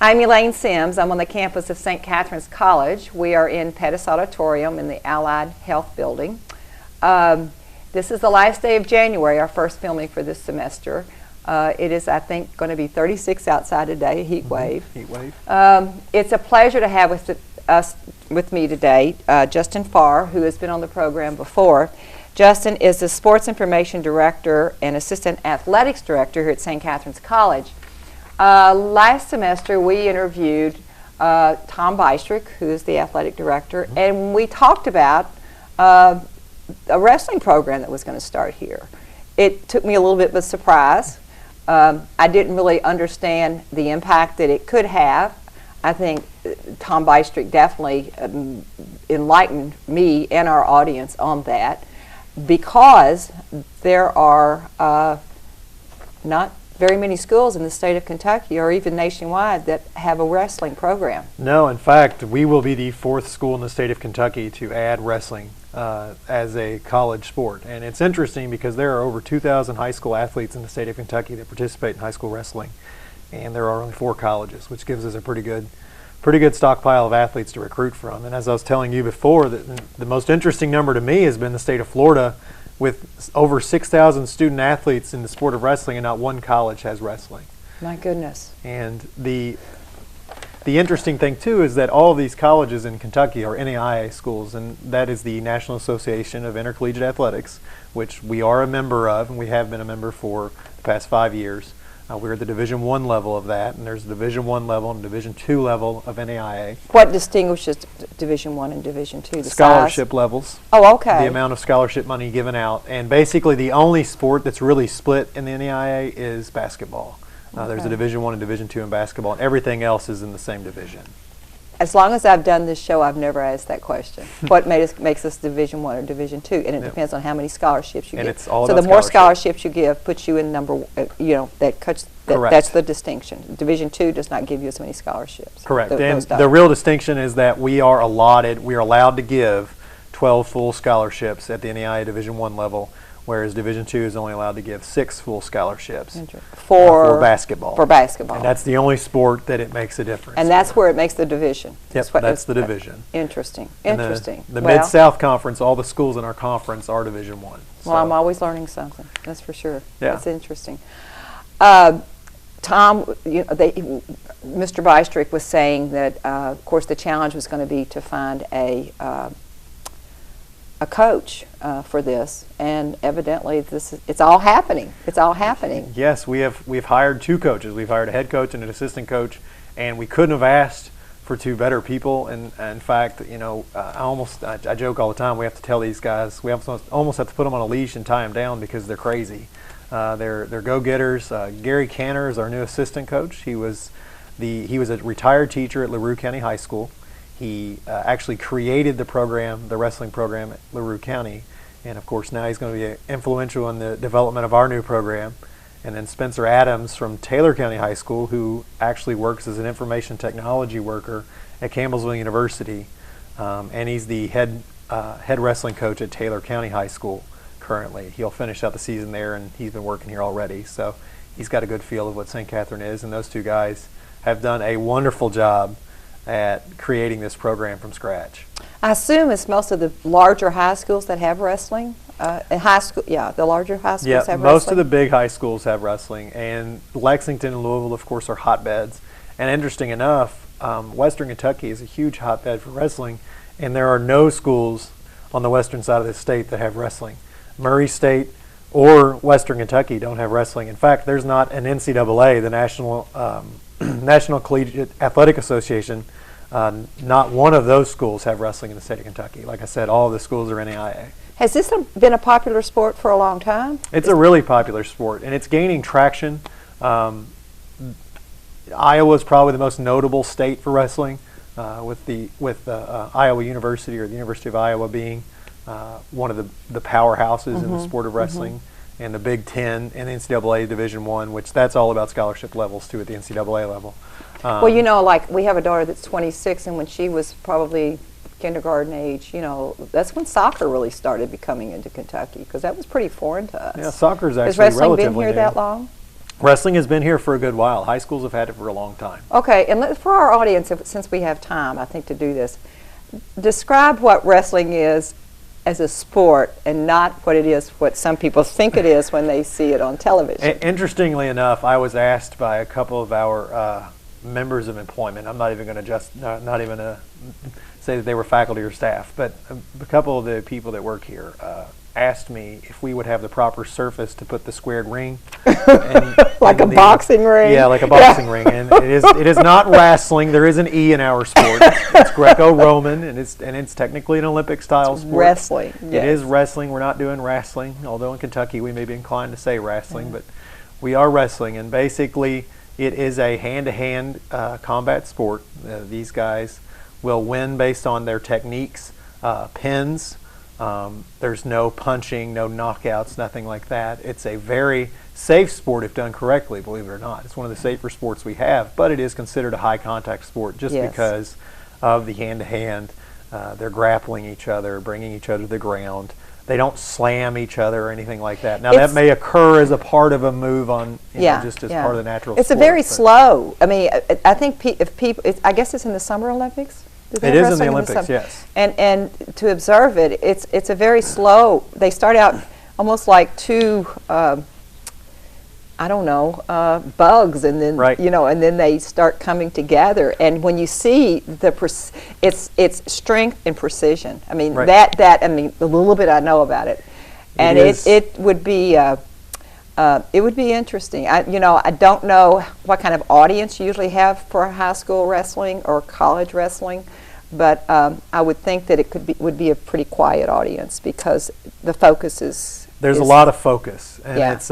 I'm Elaine Sims. I'm on the campus of St. Catharine's College. We are in Pettis Auditorium in the Allied Health Building. This is the last day of January, our first filming for this semester. It is, I think, going to be 36 outside today, a heat wave. Heat wave. It's a pleasure to have with me today Justin Farr, who has been on the program before. Justin is the Sports Information Director and Assistant Athletics Director here at St. Catharine's College. Last semester, we interviewed Tom Bystrick, who is the Athletic Director, and we talked about a wrestling program that was going to start here. It took me a little bit of a surprise. I didn't really understand the impact that it could have. I think Tom Bystrick definitely enlightened me and our audience on that, because there are not very many schools in the state of Kentucky or even nationwide that have a wrestling program. No, in fact, we will be the fourth school in the state of Kentucky to add wrestling as a college sport. And it's interesting because there are over 2,000 high school athletes in the state of Kentucky that participate in high school wrestling, and there are only 4 colleges, which gives us a pretty good stockpile of athletes to recruit from. And as I was telling you before, the most interesting number to me has been the state of Florida, with over 6,000 student athletes in the sport of wrestling, and not one college has wrestling. My goodness. And the interesting thing too is that all of these colleges in Kentucky are NAIA schools, and that is the National Association of Intercollegiate Athletics, which we are a member of, and we have been a member for the past 5 years. We're at the Division I level of that, and there's a Division I level and a Division II level of NAIA. What distinguishes Division I and Division II? The scholarship size? Levels. Oh, okay. The amount of scholarship money given out. And basically the only sport that's really split in the NAIA is basketball. There's a Division I and Division II in basketball, and everything else is in the same division. As long as I've done this show, I've never asked that question. What makes us Division I or Division II? And it depends on how many scholarships you and get. It's all so about the more scholarships you give puts you in number, that's the distinction. Division II does not give you as many scholarships. Correct. And the real distinction is that we are allowed to give 12 full scholarships at the NAIA Division I level, whereas Division II is only allowed to give 6 full scholarships for basketball. For basketball. And that's the only sport that it makes a difference. And that's where it makes the division. Yep, that's the division. Interesting. And interesting. The Mid-South Conference, all the schools in our conference are Division I. Well, I'm always learning something. That's for sure. Yeah. That's interesting. Tom, Mr. Bystrick was saying that, of course, the challenge was going to be to find a coach for this, and evidently it's all happening. It's all happening. Yes, we've hired 2 coaches. We've hired a head coach and an assistant coach, and we couldn't have asked for 2 better people. And in fact, I joke all the time. We have to tell these guys, we almost have to put them on a leash and tie them down because they're crazy. They're go-getters. Gary Canner is our new assistant coach. He was a retired teacher at LaRue County High School. He actually created the wrestling program at LaRue County, and of course now he's going to be influential in the development of our new program. And then Spencer Adams from Taylor County High School, who actually works as an information technology worker at Campbellsville University, and he's the head wrestling coach at Taylor County High School currently. He'll finish out the season there, and he's been working here already, so he's got a good feel of what St. Catharine is, and those 2 guys have done a wonderful job at creating this program from scratch. I assume it's most of the larger high schools that have wrestling. The larger high schools have wrestling. Most of the big high schools have wrestling, and Lexington and Louisville, of course, are hotbeds. And interesting enough, Western Kentucky is a huge hotbed for wrestling, and there are no schools on the western side of the state that have wrestling. Murray State or Western Kentucky don't have wrestling. In fact, there's not an NCAA, the National Collegiate Athletic Association. Not one of those schools have wrestling in the state of Kentucky. Like I said, all of the schools are NAIA. Has this been a popular sport for a long time? It's a really popular sport, and it's gaining traction. Iowa is probably the most notable state for wrestling, with Iowa University, or the University of Iowa, being one of the powerhouses in the sport of wrestling. And the Big Ten and the NCAA Division I, which that's all about scholarship levels too at the NCAA level. Well, like we have a daughter that's 26, and when she was probably kindergarten age, that's when soccer really started becoming into Kentucky, because that was pretty foreign to us. Yeah, soccer is actually Has wrestling relatively been here new. that long? Wrestling has been here for a good while. High schools have had it for a long time. Okay, and for our audience, since we have time, I think, to do this, describe what wrestling is as a sport and not what it is, what some people think it is when they see it on television. Interestingly enough, I was asked by a couple of our members of employment. I'm not even going to say that they were faculty or staff, but a couple of the people that work here asked me if we would have the proper surface to put the squared ring. Like a boxing ring? Yeah, like a boxing ring. And it is not wrestling. There is an E in our sport. It's Greco-Roman, and it's technically an Olympic-style sport. Wrestling, yes. It is wrestling. We're not doing wrestling, although in Kentucky we may be inclined to say wrestling, but we are wrestling. And basically it is a hand-to-hand combat sport. These guys will win based on their techniques, pins. There's no punching, no knockouts, nothing like that. It's a very safe sport if done correctly, believe it or not. It's one of the safer sports we have, but it is considered a high-contact sport just because of the hand-to-hand. They're grappling each other, bringing each other to the ground. They don't slam each other or anything like that. Now, that may occur as a part of a move on, just as part of the natural sport. It's a very slow. I mean, I think if people, I guess it's in the Summer Olympics. It is in the Olympics, yes. And to observe it, it's a very slow. They start out almost like two, bugs, and then and then they start coming together. And when you see it's strength and precision. I mean the little bit I know about it, and it would be. It would be interesting. I don't know what kind of audience you usually have for high school wrestling or college wrestling, but I would think that it would be a pretty quiet audience because the focus is. There's a lot of focus, and it's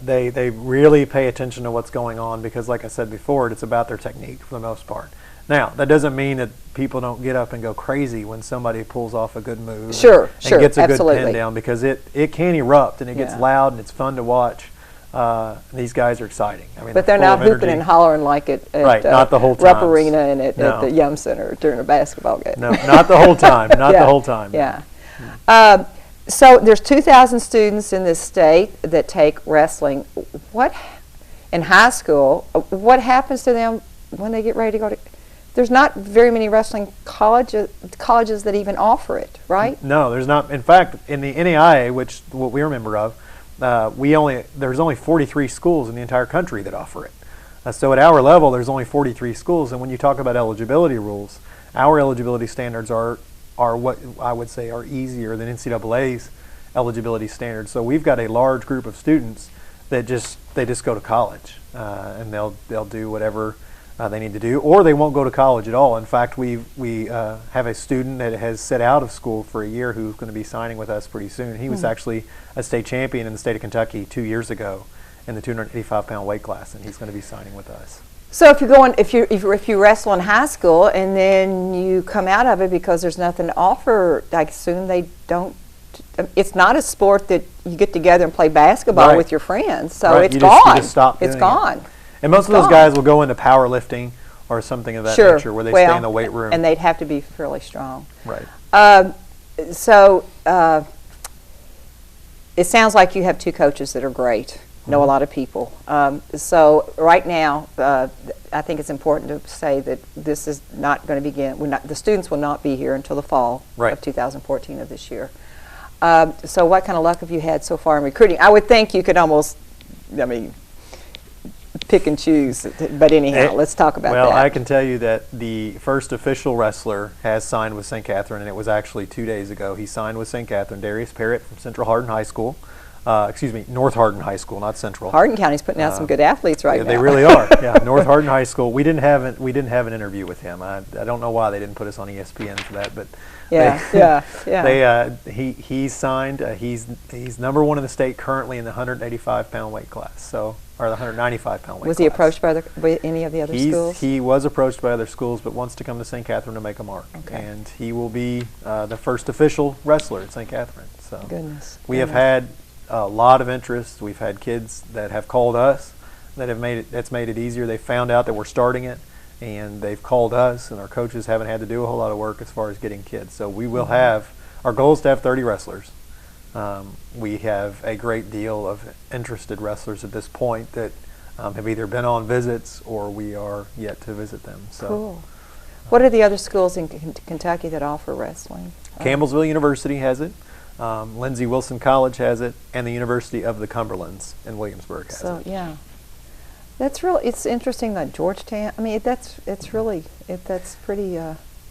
they really pay attention to what's going on because, like I said before, it's about their technique for the most part. Now, that doesn't mean that people don't get up and go crazy when somebody pulls off a good move and gets a good pin down, because it can erupt and it gets loud and it's fun to watch. These guys are exciting. I mean, but they're not hooping and hollering like at not the whole time. Rupp Arena and at the Yum Center during a basketball game. No, not the whole time. Not the whole time. Yeah. So there's 2,000 students in this state that take wrestling. In high school, what happens to them when they get ready to go to? There's not very many wrestling colleges that even offer it, right? No, there's not. In fact, in the NAIA, which what we're a member of, there's only 43 schools in the entire country that offer it. So at our level, there's only 43 schools, and when you talk about eligibility rules, our eligibility standards are what I would say are easier than NCAA's eligibility standards. So we've got a large group of students that just go to college, and they'll do whatever they need to do, or they won't go to college at all. In fact, we have a student that has set out of school for a year who's going to be signing with us pretty soon. He was actually a state champion in the state of Kentucky 2 years ago in the 285-pound weight class, and he's going to be signing with us. So if you wrestle in high school and then you come out of it because there's nothing to offer, I assume they don't. It's not a sport that you get together and play basketball with your friends. So it's gone. You just stop doing it's gone. It. And most of those guys will go into powerlifting or something of that nature, where they stay in the weight room. And they'd have to be fairly strong. Right. It sounds like you have two coaches that are great. Know a lot of people. So right now, I think it's important to say that this is not going to begin. The students will not be here until the fall of 2014 of this year. So what kind of luck have you had so far in recruiting? I would think you could almost, pick and choose. But anyhow, let's talk about that. Well, I can tell you that the first official wrestler has signed with St. Catharine, and it was actually 2 days ago. He signed with St. Catharine, Darius Parrott from Central Hardin High School. North Hardin High School, not Central. Hardin County's putting out some good athletes now. They really are. Yeah, North Hardin High School. We didn't have an interview with him. I don't know why they didn't put us on ESPN for that, but he signed. He's number one in the state currently in the 185-pound weight class. Or the 195-pound weight class. Was he approached by any of the other schools? He was approached by other schools, but wants to come to St. Catharine to make a mark. Okay. And he will be the first official wrestler at St. Catharine. So we have had a lot of interest. We've had kids that have called us that's made it easier. They found out that we're starting it, and they've called us, and our coaches haven't had to do a whole lot of work as far as getting kids. So we will have, our goal is to have 30 wrestlers. We have a great deal of interested wrestlers at this point that have either been on visits or we are yet to visit them. So, cool. What are the other schools in Kentucky that offer wrestling? Campbellsville University has it. Lindsey Wilson College has it, and the University of the Cumberlands in Williamsburg has it. So yeah, that's real. It's interesting that Georgetown. I mean, that's pretty.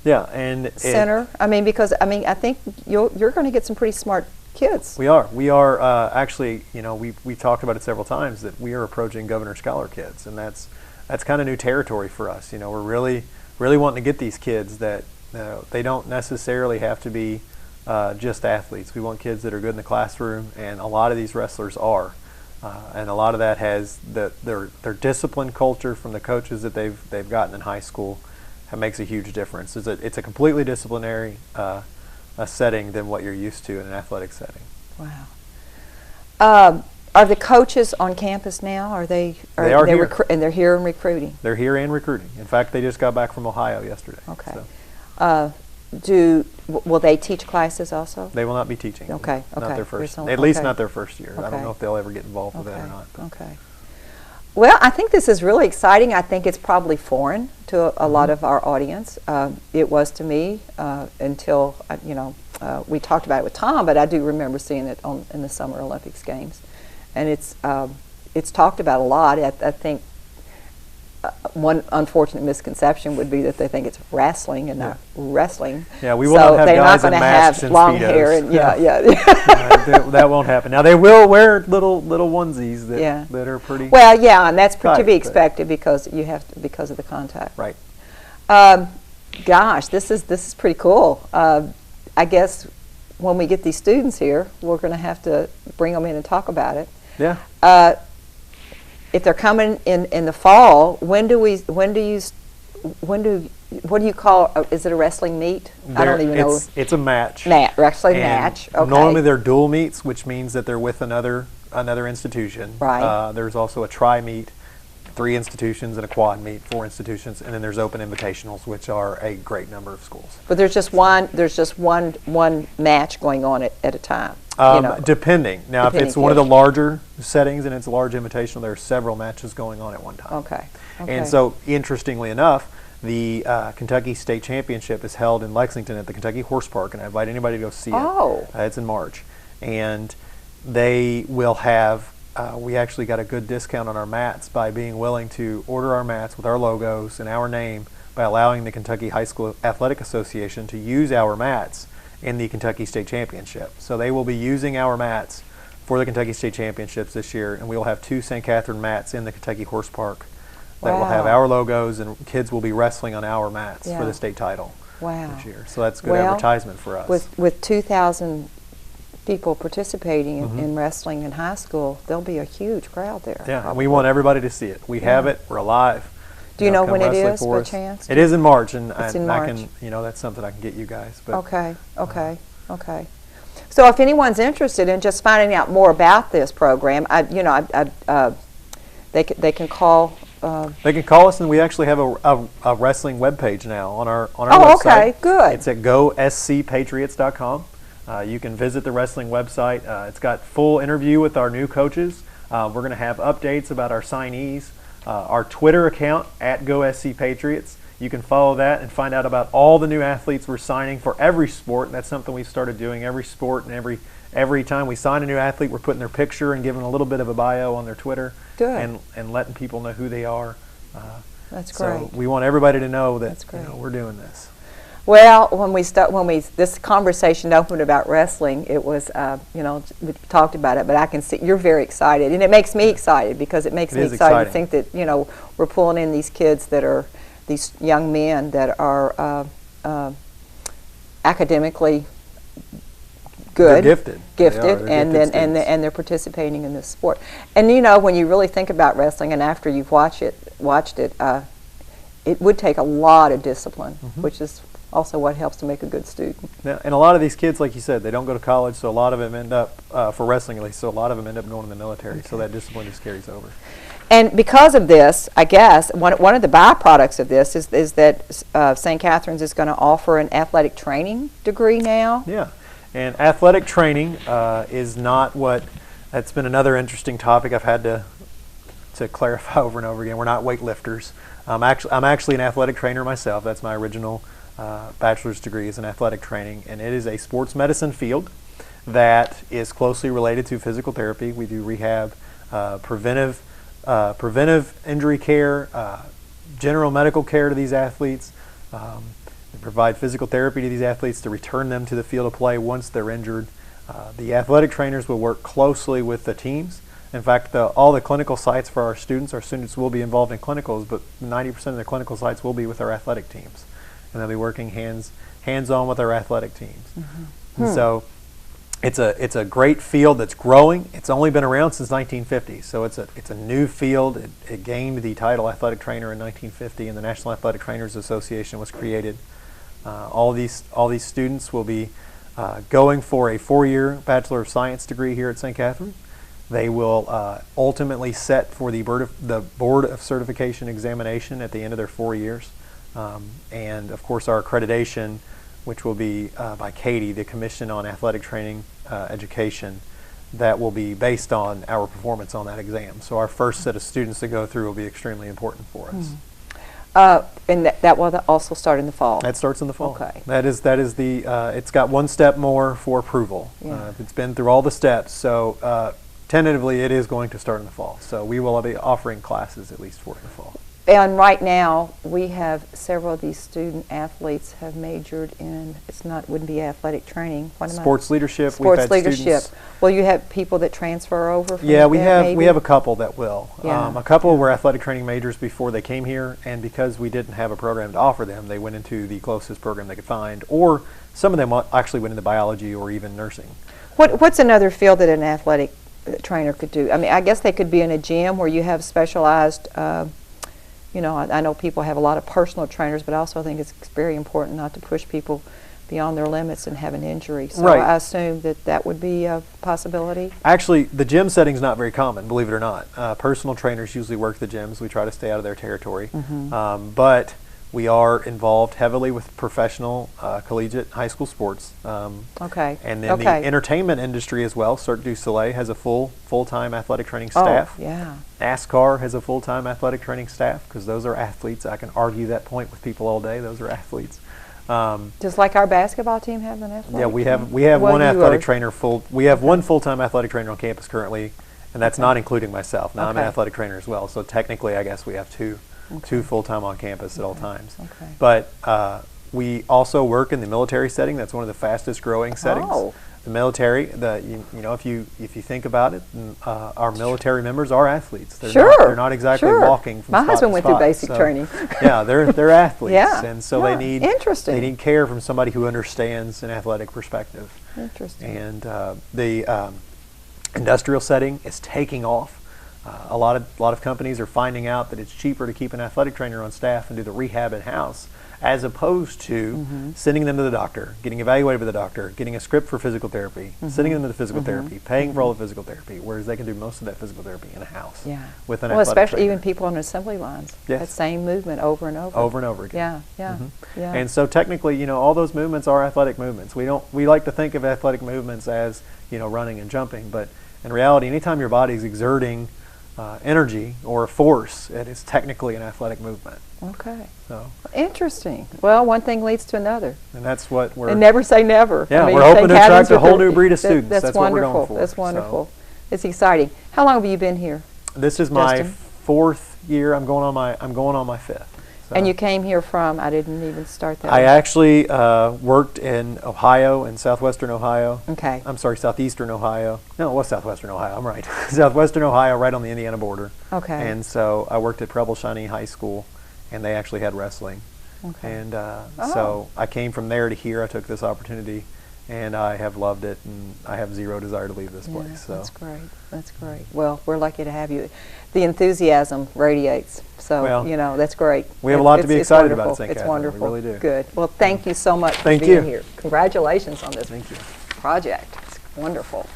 Yeah, and center. I mean, because I think you're going to get some pretty smart kids. We are actually. We talked about it several times that we are approaching Governor Scholar kids, and that's kind of new territory for us. We're really wanting to get these kids that they don't necessarily have to be just athletes. We want kids that are good in the classroom, and a lot of these wrestlers are, and a lot of that has their discipline culture from the coaches that they've gotten in high school. It makes a huge difference. It's a completely disciplinary a setting than what you're used to in an athletic setting. Wow. Are the coaches on campus now? They are here. And they're here and recruiting? They're here and recruiting. In fact, they just got back from Ohio yesterday. Okay. So. Will they teach classes also? They will not be teaching. Okay. Not their first. At least not their first year. I don't know if they'll ever get involved with that or not. Okay. Well, I think this is really exciting. I think it's probably foreign to a lot of our audience. It was to me until we talked about it with Tom, but I do remember seeing it in the Summer Olympics games, and it's talked about a lot. I think one unfortunate misconception would be that they think it's wrestling and not wrestling. Yeah, we will not have guys in masks and long Speedos. Hair and that won't happen. Now they will wear little onesies that are pretty. Well, yeah, and that's tight, to be expected because of the contact. Right. Gosh, this is pretty cool. I guess when we get these students here, we're going to have to bring them in and talk about it. Yeah. If they're coming in the fall, what do you call? Is it a wrestling meet? I don't even know. It's a match. Wrestling match. Okay. Normally they're dual meets, which means that they're with another institution. Right. There's also a tri meet, 3 institutions, and a quad meet, 4 institutions, and then there's open invitationals, which are a great number of schools. But there's just one match going on at a time. Depending. Now, if it's one of the larger settings and it's a large invitational, there are several matches going on at one time. Okay. And so, interestingly enough, the Kentucky State Championship is held in Lexington at the Kentucky Horse Park, and I invite anybody to go see it. It's in March. And they will have, we actually got a good discount on our mats by being willing to order our mats with our logos and our name by allowing the Kentucky High School Athletic Association to use our mats in the Kentucky State Championship. So they will be using our mats for the Kentucky State Championships this year, and we will have 2 St. Catharine mats in the Kentucky Horse Park that will have our logos, and kids will be wrestling on our mats for the state title this year. So that's good advertisement for us. With 2,000 people participating in wrestling in high school, there'll be a huge crowd there. Yeah, and we want everybody to see it. We have it. We're alive. Do you know when it is, by chance? It is in March, and it's in March. I can, that's something I can get you guys. But, Okay. So if anyone's interested in just finding out more about this program, they can call. They can call us, and we actually have a wrestling webpage now on our website. Oh, okay, good. It's at goscpatriots.com. You can visit the wrestling website. It's got full interview with our new coaches. We're going to have updates about our signees. Our Twitter account at GoSCPatriots. You can follow that and find out about all the new athletes we're signing for every sport. That's something we've started doing every sport, and every time we sign a new athlete, we're putting their picture and giving a little bit of a bio on their Twitter. Good. And letting people know who they are. That's great. So we want everybody to know that we're doing this. Well, when this conversation opened about wrestling, it was we talked about it, but I can see you're very excited, and it makes me excited because it makes me excited to think that we're pulling in these kids that are these young men that are academically good, they're gifted, and they're participating in this sport. And when you really think about wrestling, and after you've watched it, it would take a lot of discipline, which is also what helps to make a good student. Yeah, and a lot of these kids, like you said, they don't go to college, so a lot of them end up, for wrestling at least, so a lot of them end up going in the military, so that discipline just carries over. And because of this, I guess, one of the byproducts of this is that St. Catherine's is going to offer an athletic training degree now. Yeah, and athletic training is not that's been another interesting topic I've had to to clarify over and over again, we're not weightlifters. I'm actually an athletic trainer myself. That's my original bachelor's degree is in athletic training, and it is a sports medicine field that is closely related to physical therapy. We do rehab, preventive injury care, general medical care to these athletes. We provide physical therapy to these athletes to return them to the field of play once they're injured. The athletic trainers will work closely with the teams. In fact, all the clinical sites for our students will be involved in clinicals, but 90% of the clinical sites will be with our athletic teams. And they'll be working hands-on with our athletic teams. And so it's a great field that's growing. It's only been around since 1950, so it's a new field. It gained the title athletic trainer in 1950, and the National Athletic Trainers Association was created. All these students will be going for a 4-year Bachelor of Science degree here at St. Catharine. They will ultimately set for the Board of Certification examination at the end of their 4 years. And of course our accreditation, which will be by Katie, the Commission on Athletic Training Education, that will be based on our performance on that exam. So our first set of students to go through will be extremely important for us. And that will also start in the fall? That starts in the fall. Okay. That is the, it's got one step more for approval. Yeah. It's been through all the steps, so tentatively it is going to start in the fall. So we will be offering classes at least for it in the fall. And right now, we have several of these student athletes have majored in, wouldn't be athletic training. Sports leadership. Sports We've had leadership. Students. Well, you have people that transfer over from Yeah, we there, have a couple that will. Yeah. A couple were athletic training majors before they came here, and because we didn't have a program to offer them, they went into the closest program they could find, or some of them actually went into biology or even nursing. What's another field that an athletic trainer could do? I mean, I guess they could be in a gym where you have specialized. You know, I know people have a lot of personal trainers, but I also think it's very important not to push people beyond their limits and have an injury. So Right. I assume that would be a possibility. Actually, the gym setting is not very common, believe it or not. Personal trainers usually work the gyms. We try to stay out of their territory. But we are involved heavily with professional collegiate high school sports. Okay. And then the entertainment industry as well. Cirque du Soleil has a full-time athletic training staff. Oh, yeah. NASCAR has a full-time athletic training staff because those are athletes. I can argue that point with people all day. Those are athletes. Just like our basketball team has an athletic. Yeah, we have Well, one athletic are. trainer We have one full-time athletic trainer on campus currently, and that's not including myself. Now I'm an Okay. athletic trainer as well, so technically I guess we have two full-time on campus at all times. Okay. But we also work in the military setting. That's one of the fastest growing settings. Oh. The military, you know, if you think about it, our military members are athletes. They're not exactly walking from My spot husband to went through spot. basic So, training. Yeah, they're athletes, Yeah, and so yeah, they need care from somebody who understands an athletic perspective. Interesting. And the industrial setting is taking off. A lot of companies are finding out that it's cheaper to keep an athletic trainer on staff and do the rehab in-house, as opposed to sending them to the doctor, getting evaluated by the doctor, getting a script for physical therapy, sending them to the physical therapy, paying for all the physical therapy, whereas they can do most of that physical therapy in a house. Yeah. With an Well, athletic especially trainer. even people on assembly lines. Yes. That same movement over and over. Over and over again. Yeah, yeah. And so technically, you know, all those movements are athletic movements. We like to think of athletic movements as, you know, running and jumping, but in reality, anytime your body's exerting energy or a force, it is technically an athletic movement. Okay. So, Interesting. Well, one thing leads to another. and that's what we're. And never say never. Yeah, I mean, we're hoping St. to attract Catherine's a with whole the- new breed of students. That's what we're wonderful. going for. That's wonderful. It's exciting. How long have you been here? This is my Justin? 4th year. I'm going on my 5th. So. And you came here from, I didn't even start that. I actually worked in Ohio, in southwestern Ohio. Okay. I'm sorry, southeastern Ohio. No, it was southwestern Ohio. I'm right. Southwestern Ohio, right on the Indiana border. Okay. And so I worked at Preble Shawnee High School, and they actually had wrestling. Okay. And so I came from there to here. I took this opportunity, and I have loved it, and I have zero desire to leave this Yeah, place. So. That's great. That's great. Well, we're lucky to have you. The enthusiasm radiates. So, Well, you know, that's great. we have a lot to be excited about at wonderful. St. It's Catharine. We wonderful. really do. Good. Well, thank you so much Thank for being you. here. Congratulations on this Thank you. project. It's wonderful.